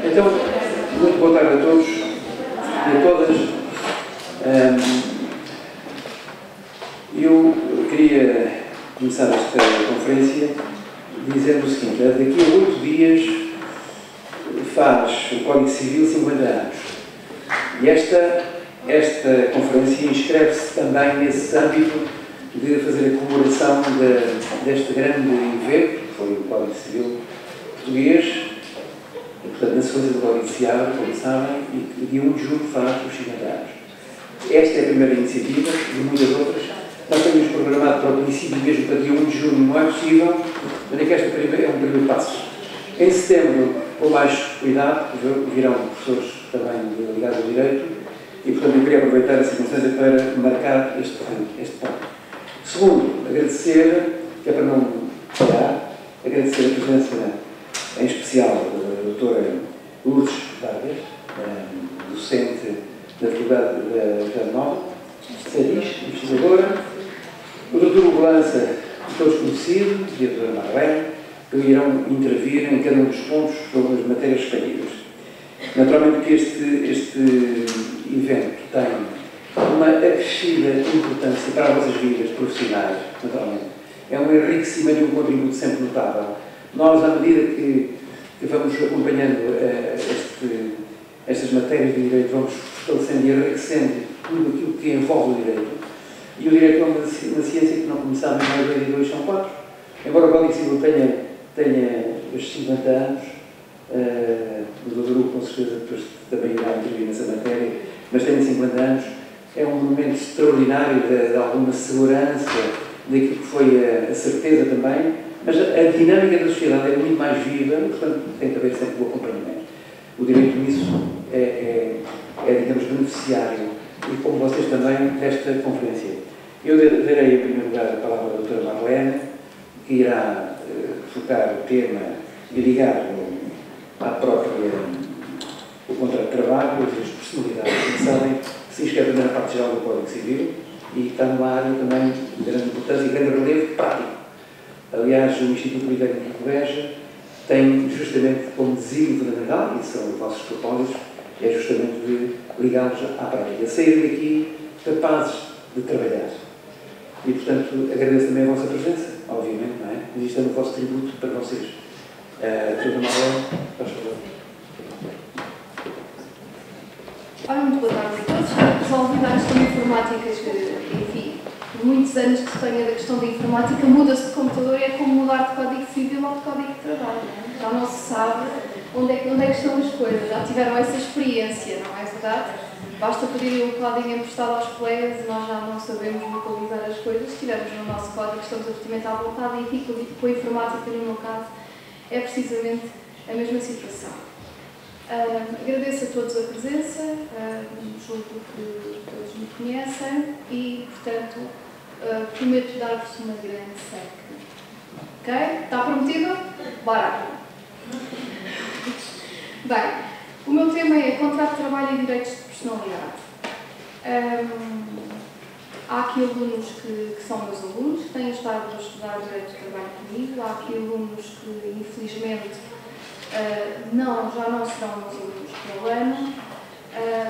Então, muito boa tarde a todos e a todas. Eu queria começar esta conferência dizendo o seguinte: daqui a 8 dias faz o Código Civil 50 anos. E esta conferência inscreve-se também nesse âmbito de fazer a comemoração deste grande evento, que foi o Código Civil português, e, portanto, na sequência do Código Civil, como sabem, e que dia 1 de julho faz os 50 anos. Esta é a primeira iniciativa, de muitas outras. Nós temos programado para o princípio mesmo para dia 1 de julho, não é possível, mas é que esta é um primeiro passo. Em setembro, com mais cuidado, virão professores também ligados ao direito, e, portanto, eu queria aproveitar a circunstância para marcar este ponto. Segundo, agradecer, que é para não falhar, agradecer a presença, em especial, da doutora Lourdes Vargas, docente da Faculdade da Nova, CEDIS, investigadora, o doutor Hugo Lança, todos conhecidos, e a doutora Marlene, que irão intervir em cada um dos pontos sobre as matérias escolhidas. Naturalmente que este evento tem uma acrescida importância para as vossas vidas profissionais, naturalmente. É um enriquecimento e um contributo sempre notável. Nós, à medida que vamos acompanhando estas matérias de direito, vamos fortalecendo e enriquecendo tudo aquilo que envolve o direito. E o direito é uma ciência que não começamos em 1 e 2, são 4. Embora o Código Civil tenha estes 50 anos, o Dr. Hugo, com certeza, depois também irá intervir nessa matéria, mas tem 50 anos. É um momento extraordinário de alguma segurança, daquilo que foi a certeza também, mas a dinâmica da sociedade é muito mais viva, portanto tem que haver sempre o acompanhamento. O direito nisso digamos, beneficiário, e como vocês também, desta conferência. Eu darei em primeiro lugar a palavra à doutora Marlene, que irá focar o tema e ligar à própria o contrato de trabalho, as personalidades que sabem, se inscreve na parte geral do Código Civil e está numa área também de grande importância e grande relevo prático. Aliás, o Instituto Politécnico de Beja tem justamente como desígnio fundamental, e são os vossos propósitos, é justamente de ligá-los à prática, saírem daqui capazes de trabalhar. E, portanto, agradeço também a vossa presença, obviamente, não é? Mas isto é o vosso tributo para vocês. Doutora Marlene, faz favor. Ora, muito boa tarde a todos. Resolvi dar questão de informática, que, enfim, por muitos anos que se tenha da questão da informática, muda-se de computador e é como mudar de Código Civil ou de Código de Trabalho. Não é? Já não se sabe onde é que estão as coisas. Já tiveram essa experiência, não é verdade? Basta pedirem o código emprestado aos colegas e nós já não sabemos localizar as coisas. Se estivermos no nosso código, estamos absolutamente à vontade e aqui com a informática, no meu caso, é precisamente a mesma situação. Agradeço a todos a presença, julgo que todos me conhecem e, portanto, prometo dar-vos uma grande seca. Ok? Está prometido? Bora! Bem, o meu tema é contrato de trabalho e direitos de personalidade. Há aqui alunos que são meus alunos, que têm estado a estudar direito de trabalho comigo, há aqui alunos que, infelizmente, já não serão meus alunos pelo ano.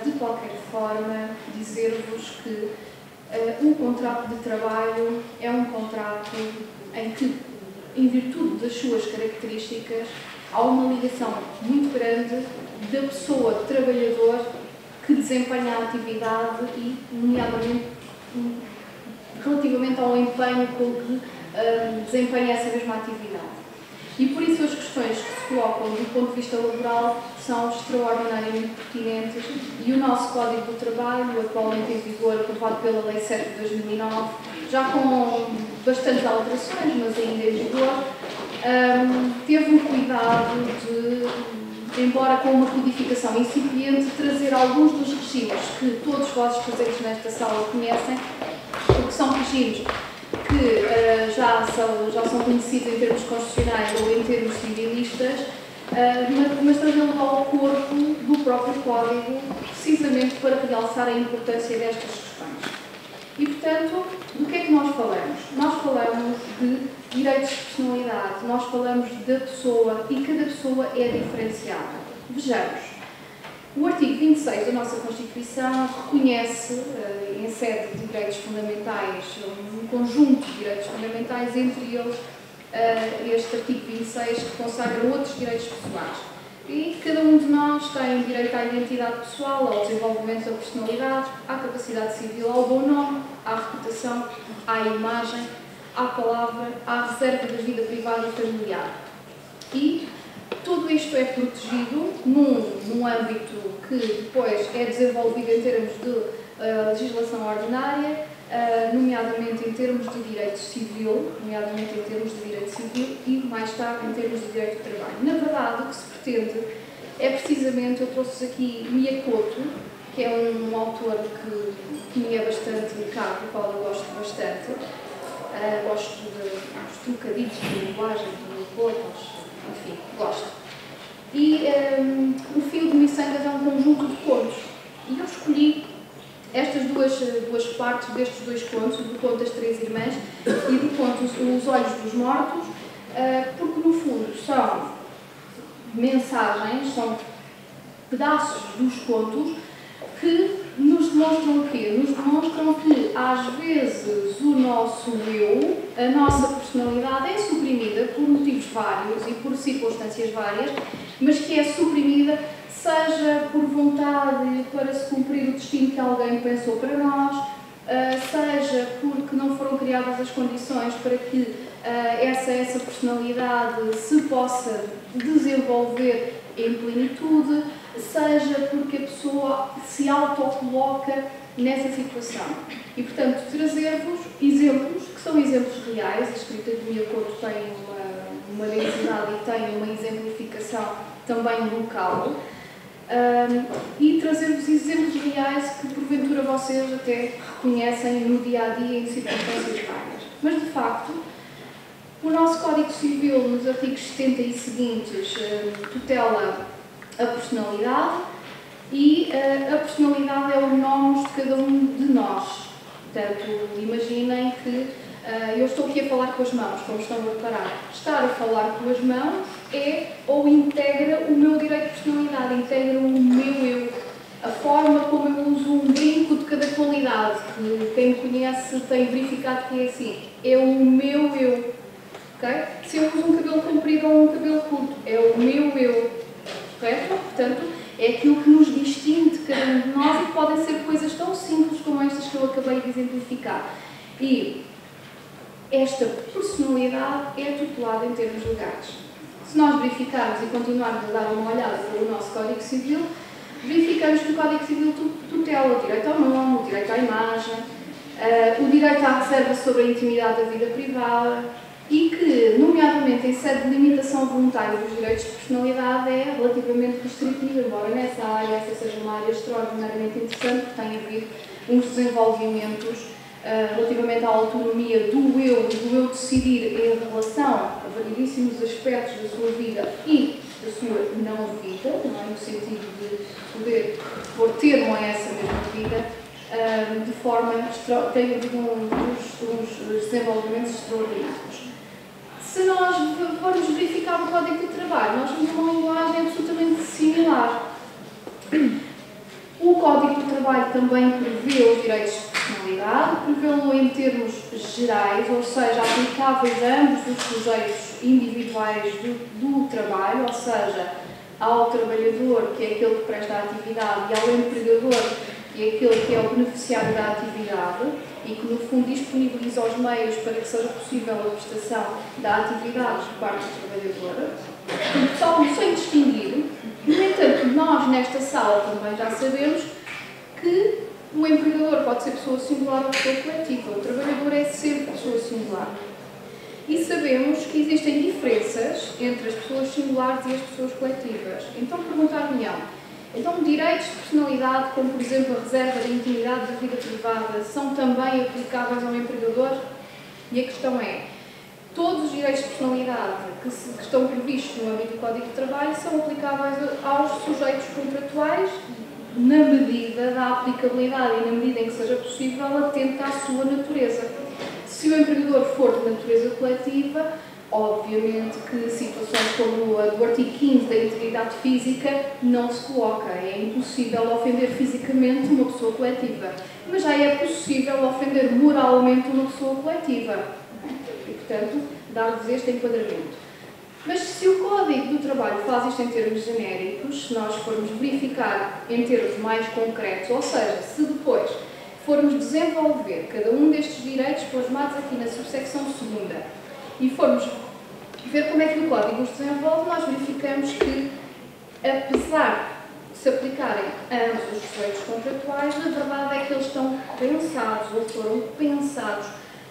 De qualquer forma, dizer-vos que um contrato de trabalho é um contrato em que, em virtude das suas características, há uma ligação muito grande da pessoa trabalhador que desempenha a atividade e, nomeadamente, relativamente ao empenho com que desempenha essa mesma atividade. E por isso as questões que se colocam do ponto de vista laboral são extraordinariamente pertinentes e o nosso Código do Trabalho, atualmente em vigor, aprovado pela Lei 7 de 2009, já com bastantes alterações, mas ainda em vigor, teve um cuidado de, embora com uma codificação incipiente, trazer alguns dos regimes que todos vós presentes nesta sala conhecem, porque são regimes que já são conhecidos em termos constitucionais ou em termos civilistas, mas trazê-los ao corpo do próprio Código, precisamente para realçar a importância destas questões. E, portanto, do que é que nós falamos? Nós falamos de direitos de personalidade, nós falamos da pessoa e cada pessoa é diferenciada. Vejamos. O artigo 26 da nossa Constituição reconhece, em sede de direitos fundamentais, um conjunto de direitos fundamentais, entre eles este artigo 26, que consagra outros direitos pessoais. E cada um de nós tem direito à identidade pessoal, ao desenvolvimento da personalidade, à capacidade civil, ao bom nome, à reputação, à imagem, à palavra, à reserva da vida privada e familiar. E tudo isto é protegido num âmbito que depois é desenvolvido em termos de legislação ordinária, nomeadamente em termos de direito civil, e mais tarde em termos de direito do trabalho. Na verdade, o que se pretende é precisamente, eu trouxe aqui Miyakoto, que é um autor que me é bastante caro, do qual eu gosto bastante. Gosto dos trocadilhos de linguagem, de Miyakoto, enfim, gosto. E o Fio de Missangas é um conjunto de contos. E eu escolhi estas duas partes destes dois contos, do conto das Três Irmãs e do conto Os Olhos dos Mortos, porque no fundo são mensagens, são pedaços dos contos que nos demonstram o quê? Nos demonstram que às vezes o nosso eu, a nossa personalidade é suprimida por motivos vários e por circunstâncias várias, mas que é suprimida seja por vontade para se cumprir o destino que alguém pensou para nós, seja porque não foram criadas as condições para que essa personalidade se possa desenvolver em plenitude, seja porque a pessoa se autocoloca nessa situação. E, portanto, trazer-vos exemplos, que são exemplos reais. A escrita de Miyakoto tem uma densidade e tem uma exemplificação também local. E trazer-vos exemplos reais que, porventura, vocês até reconhecem no dia-a-dia em circunstâncias várias. Mas, de facto, o nosso Código Civil, nos artigos 70 e seguintes, tutela a personalidade e a personalidade é o nome de cada um de nós. Portanto, imaginem que eu estou aqui a falar com as mãos, como estão a reparar. Estar a falar com as mãos é ou integra o meu direito de personalidade, integra o meu eu. A forma como eu uso um brinco de cada qualidade, que quem me conhece tem verificado que é assim, é o meu eu. Okay? Se eu uso um cabelo comprido ou um cabelo curto, é o meu eu. Correto? Portanto, é aquilo que nos distingue de cada um de nós e podem ser coisas tão simples como estas que eu acabei de exemplificar. E esta personalidade é tutelada em termos legais. Se nós verificarmos e continuarmos a dar uma olhada pelo nosso Código Civil, verificamos que o Código Civil tutela o direito ao nome, o direito à imagem, o direito à reserva sobre a intimidade da vida privada e que, nomeadamente em sede de limitação voluntária dos direitos de personalidade, é relativamente restritiva, embora nessa área essa seja uma área extraordinariamente interessante, que tem havido uns desenvolvimentos relativamente à autonomia do eu e do eu decidir em relação a variedíssimos aspectos da sua vida e da sua não vida, não é? No sentido de poder pôr termo a essa mesma vida, de forma tem havido uns desenvolvimentos extraordinários. Se nós formos verificar o Código de Trabalho, nós temos uma linguagem absolutamente similar. O Código de Trabalho também prevê os direitos de personalidade, prevê-lo em termos gerais, ou seja, aplicáveis a ambos os sujeitos individuais do trabalho, ou seja, ao trabalhador, que é aquele que presta a atividade, e ao empregador, que é aquele que é o beneficiário da atividade e que, no fundo, disponibiliza os meios para que seja possível a prestação da atividade por parte do trabalhador. Só sem distinguir. No entanto, nós, nesta sala, também já sabemos que o empregador pode ser pessoa singular ou pessoa coletiva. O trabalhador é sempre pessoa singular. E sabemos que existem diferenças entre as pessoas singulares e as pessoas coletivas. Então, perguntar-me-ão, então, direitos de personalidade, como por exemplo a reserva da intimidade da vida privada, são também aplicáveis ao empregador? E a questão é, todos os direitos de personalidade que estão previstos no âmbito do Código de Trabalho são aplicáveis aos sujeitos contratuais na medida da aplicabilidade e na medida em que seja possível atenta à sua natureza. Se o empregador for de natureza coletiva, Obviamente que situações como a do artigo 15 da integridade física não se coloca. É impossível ofender fisicamente uma pessoa coletiva, mas já é possível ofender moralmente uma pessoa coletiva. E, portanto, dar-vos este enquadramento. Mas se o Código do Trabalho faz isto em termos genéricos, se nós formos verificar em termos mais concretos, ou seja, se depois formos desenvolver cada um destes direitos plasmados aqui na subsecção 2ª e formos ver como é que o Código os desenvolve, nós verificamos que, apesar de se aplicarem ambos os direitos contratuais, na verdade é que eles estão pensados, ou foram pensados,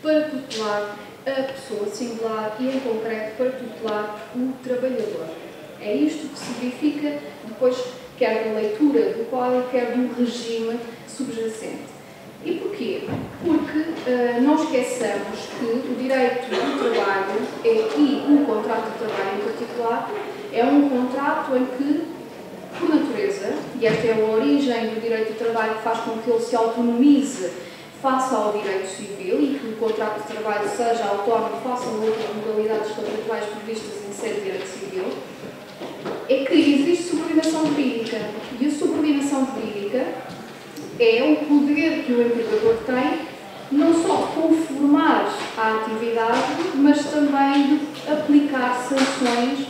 para tutelar a pessoa singular e, em concreto, para tutelar o trabalhador. É isto que se verifica depois, quer da leitura do Código, quer do regime subjacente. E porquê? Porque não esqueçamos que o direito do trabalho e o contrato de trabalho em particular é um contrato em que, por natureza, e esta é a origem do direito do trabalho que faz com que ele se autonomize face ao direito civil e que o contrato de trabalho seja autónomo face a outras modalidades contratuais previstas em sede de direito civil, é que existe subordinação jurídica. E a subordinação jurídica é o poder que o empregador tem, não só de conformar a atividade, mas também de aplicar sanções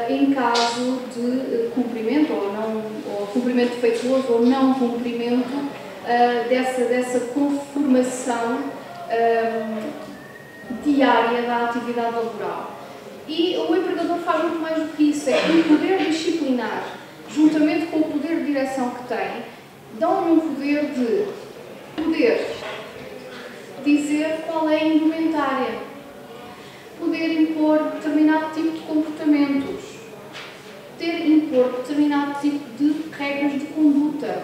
em caso de cumprimento ou cumprimento defeituoso ou não cumprimento dessa conformação diária da atividade laboral. E o empregador faz muito mais do que isso, é que o poder disciplinar, juntamente com o poder de direção que tem, dão-lhe um poder de poder dizer qual é a indumentária, poder impor determinado tipo de comportamentos, poder impor determinado tipo de regras de conduta.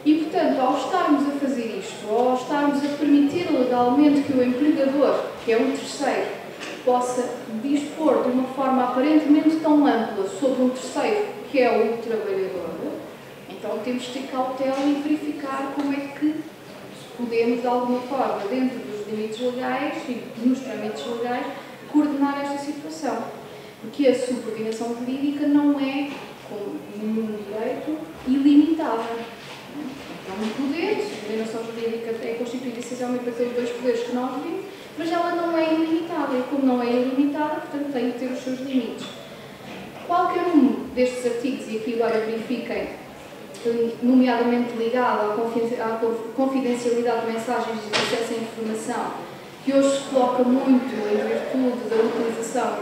E, portanto, ao estarmos a fazer isto, ou ao estarmos a permitir legalmente que o empregador, que é um terceiro, possa dispor de uma forma aparentemente tão ampla sobre um terceiro, que é o trabalhador, então temos de ter cautela e verificar como é que podemos, de alguma forma, dentro dos limites legais e nos trâmites legais, coordenar esta situação. Porque a subordinação jurídica não é, como nenhum direito, ilimitada. É um poder, a subordinação jurídica é constituída essencialmente pelos dois poderes que nós vimos, mas ela não é ilimitada. E como não é ilimitada, portanto, tem que ter os seus limites. Qualquer um destes artigos, e aqui agora verifiquem, nomeadamente ligado à confidencialidade de mensagens de acesso à informação, que hoje se coloca muito em virtude da utilização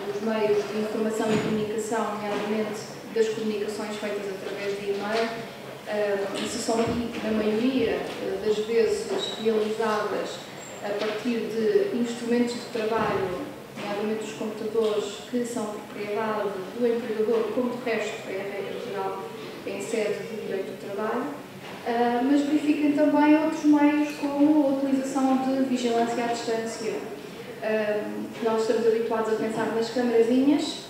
dos meios de informação e comunicação, nomeadamente das comunicações feitas através de e-mail, isso são, na maioria das vezes, realizadas a partir de instrumentos de trabalho, nomeadamente os computadores, que são propriedade do empregador, como de resto é a regra geral em sede de direito do trabalho, mas verifiquem também outros meios como a utilização de vigilância à distância. Nós estamos habituados a pensar nas camarazinhas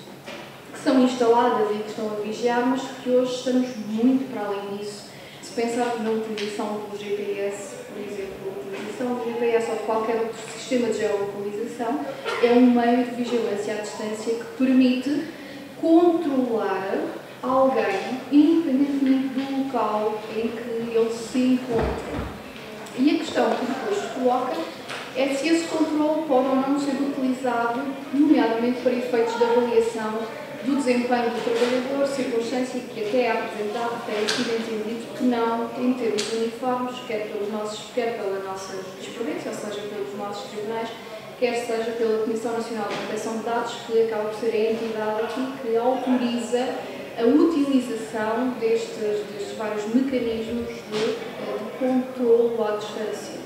que são instaladas e que estão a vigiar, mas que hoje estamos muito para além disso. Se pensarmos na utilização do GPS, por exemplo, a utilização do GPS ou de qualquer outro sistema de geolocalização, é um meio de vigilância à distância que permite controlar alguém, independentemente do local em que ele se encontra. E a questão que depois se coloca é se esse controle pode ou não ser utilizado, nomeadamente para efeitos de avaliação do desempenho do trabalhador, circunstância que até é apresentado, tem sido entendido que não, em termos uniformes, quer pela nossa jurisprudência, ou seja, pelos nossos tribunais, quer seja pela Comissão Nacional de Proteção de Dados, que acaba por ser a entidade aqui que autoriza a utilização destes vários mecanismos de controle à distância.